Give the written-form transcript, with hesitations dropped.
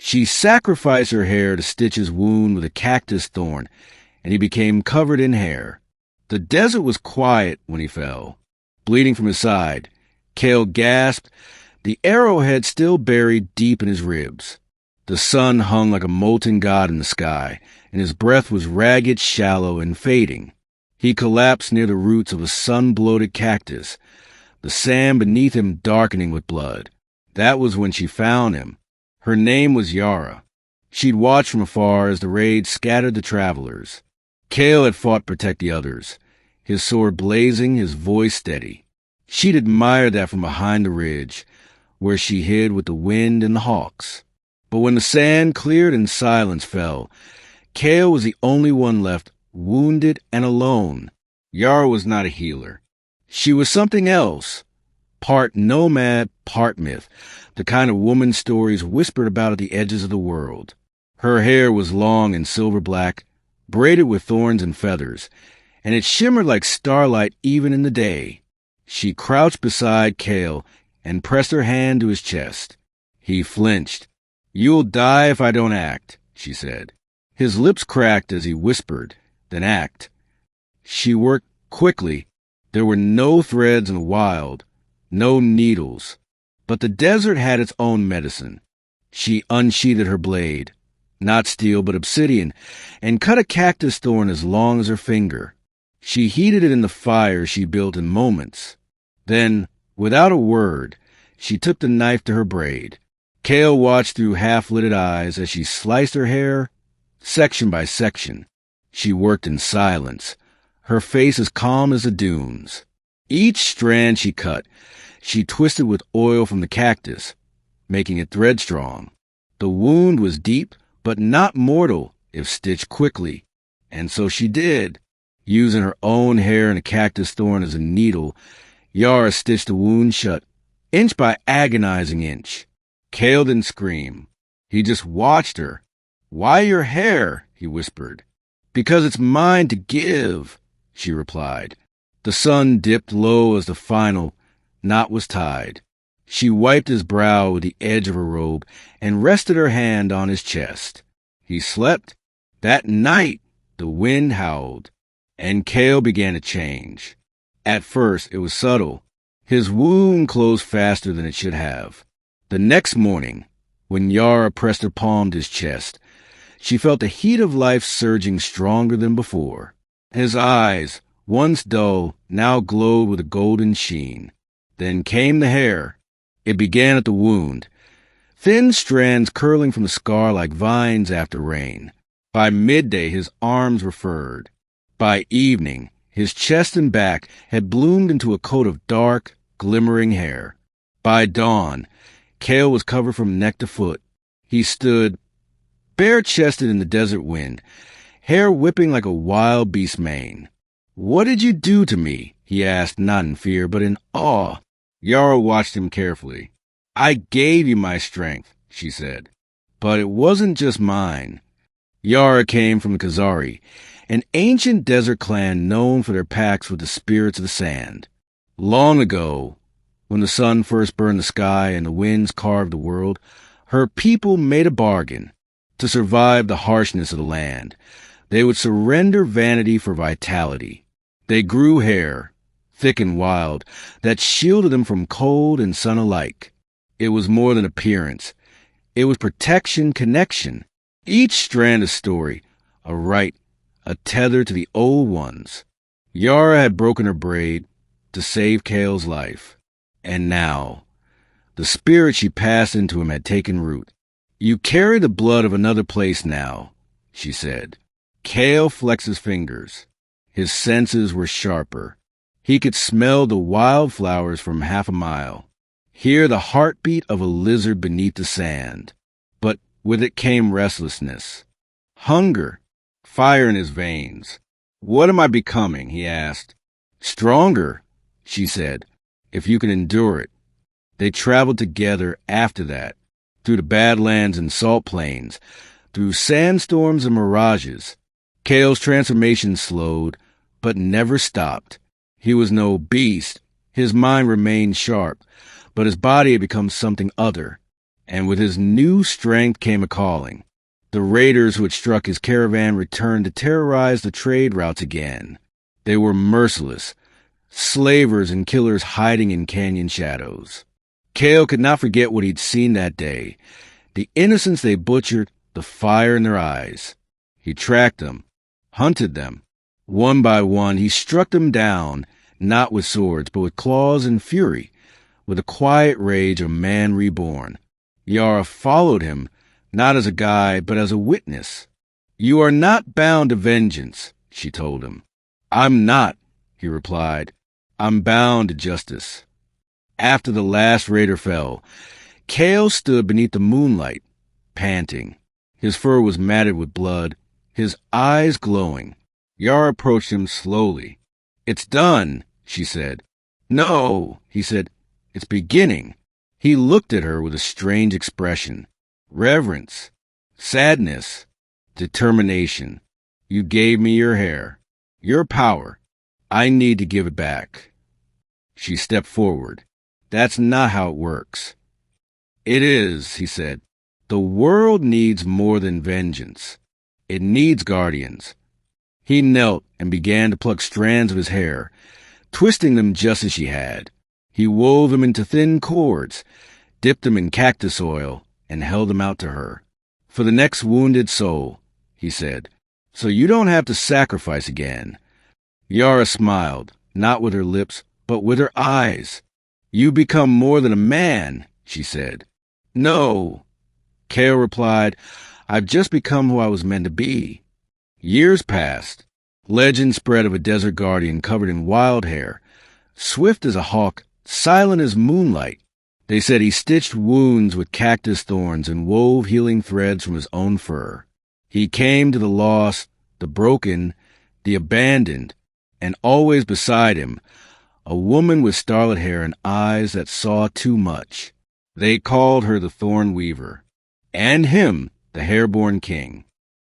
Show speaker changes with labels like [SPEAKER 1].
[SPEAKER 1] She sacrificed her hair to stitch his wound with a cactus thorn, and he became covered in hair. The desert was quiet when he fell, bleeding from his side. Kael gasped, the arrowhead still buried deep in his ribs. The sun hung like a molten god in the sky, and his breath was ragged, shallow, and fading. He collapsed near the roots of a sun-bloated cactus, the sand beneath him darkening with blood. That was when she found him. Her name was Yara. She'd watched from afar as the raid scattered the travelers. Kael had fought to protect the others, his sword blazing, his voice steady. She'd admired that from behind the ridge, where she hid with the wind and the hawks. But when the sand cleared and silence fell, Kael was the only one left, wounded and alone. Yara was not a healer. She was something else, part nomad, part myth, the kind of woman stories whispered about at the edges of the world. Her hair was long and silver-black, braided with thorns and feathers, and it shimmered like starlight even in the day. She crouched beside Kael and pressed her hand to his chest. He flinched. "You'll die if I don't act," she said. His lips cracked as he whispered, "Then act." She worked quickly. There were no threads in the wild, no needles. But the desert had its own medicine. She unsheathed her blade, not steel but obsidian, and cut a cactus thorn as long as her finger. She heated it in the fire she built in moments. Then, without a word, she took the knife to her braid. Kael watched through half-lidded eyes as she sliced her hair, section by section. She worked in silence, her face as calm as the dunes. Each strand she cut, she twisted with oil from the cactus, making it thread-strong. The wound was deep, but not mortal if stitched quickly. And so she did. Using her own hair and a cactus thorn as a needle, Yara stitched the wound shut, inch by agonizing inch. Kael didn't scream. He just watched her. "Why your hair?" he whispered. "Because it's mine to give," she replied. The sun dipped low as the final knot was tied. She wiped his brow with the edge of her robe and rested her hand on his chest. He slept. That night, the wind howled, and Kael began to change. At first, it was subtle. His wound closed faster than it should have. The next morning, when Yara pressed her palm to his chest, she felt the heat of life surging stronger than before. His eyes, once dull, now glowed with a golden sheen. Then came the hair. It began at the wound, thin strands curling from the scar like vines after rain. By midday, his arms were furred. By evening, his chest and back had bloomed into a coat of dark, glimmering hair. By dawn, Kael was covered from neck to foot. He stood, bare-chested in the desert wind, hair whipping like a wild beast's mane. "What did you do to me?" he asked, not in fear, but in awe. Yara watched him carefully. "I gave you my strength," she said. "But it wasn't just mine." Yara came from the Khazari, an ancient desert clan known for their pacts with the spirits of the sand. Long ago, when the sun first burned the sky and the winds carved the world, her people made a bargain. To survive the harshness of the land, they would surrender vanity for vitality. They grew hair, thick and wild, that shielded them from cold and sun alike. It was more than appearance. It was protection, connection. Each strand a story, a rite, a tether to the old ones. Yara had broken her braid to save Kael's life. And now, the spirit she passed into him had taken root. "You carry the blood of another place now," she said. Kael flexed his fingers. His senses were sharper. He could smell the wildflowers from half a mile, hear the heartbeat of a lizard beneath the sand. But with it came restlessness, hunger, fire in his veins. "What am I becoming?" he asked. "Stronger," she said, "if you can endure it." They traveled together after that, through the badlands and salt plains, through sandstorms and mirages. Kael's transformation slowed, but never stopped. He was no beast. His mind remained sharp, but his body had become something other. and with his new strength came a calling. The raiders who had struck his caravan returned to terrorize the trade routes again. They were merciless, slavers and killers hiding in canyon shadows. Kael could not forget what he'd seen that day, the innocents they butchered, the fire in their eyes. He tracked them, hunted them. One by one, he struck them down, not with swords, but with claws and fury, with the quiet rage of man reborn. Yara followed him, not as a guide, but as a witness. "You are not bound to vengeance," she told him. "I'm not," he replied. "I'm bound to justice." After the last raider fell, Kael stood beneath the moonlight, panting. His fur was matted with blood, his eyes glowing. Yara approached him slowly. "It's done," she said. "No," he said. "It's beginning." He looked at her with a strange expression. Reverence, sadness, determination. "You gave me your hair, your power. I need to give it back." She stepped forward. "That's not how it works." "It is," he said. "The world needs more than vengeance. It needs guardians." He knelt and began to pluck strands of his hair, twisting them just as she had. He wove them into thin cords, dipped them in cactus oil, and held them out to her. "For the next wounded soul," he said, "so you don't have to sacrifice again." Yara smiled, not with her lips, but with her eyes. "You become more than a man," she said. "No," Kael replied. "I've just become who I was meant to be." Years passed. Legend spread of a desert guardian covered in wild hair, swift as a hawk, silent as moonlight. They said he stitched wounds with cactus thorns and wove healing threads from his own fur. He came to the lost, the broken, the abandoned, and always beside him, a woman with starlit hair and eyes that saw too much. They called her the Thorn Weaver, and him the Hairborn King.